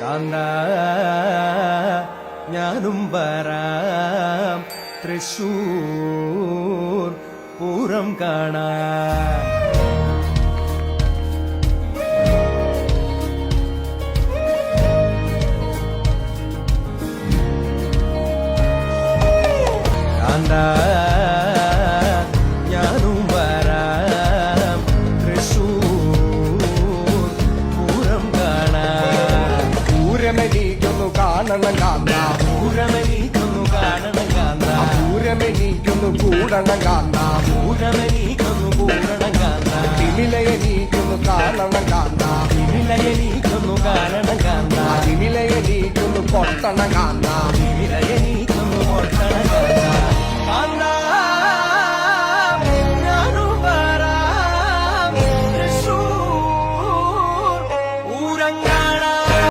കാന്ത ഞാനും വരാം തൃശൂർ പൂരം കാണാൻ. കാന്ത ഞാനും വരാം തൃശൂർ പൂരം കാണാൻ. പൂരമെനിക്കൊന്നു കാണണം കാന്ത, പൂരമെനിക്കൊന്നു കാണണം കാന്ത, പൂരമെനിക്കൊന്നു കൂടണം കാന്ത, പൂരമെനിക്കൊന്നു കൂടണം കാന്ത, തിമിലയെനിക്കൊന്നു കാണണം കാന്ത, തിമിലയെനിക്കൊന്നു കാണണം കാന്ത, തിമിലയെനിക്കൊന്നു കൊട്ടണം കാന്ത,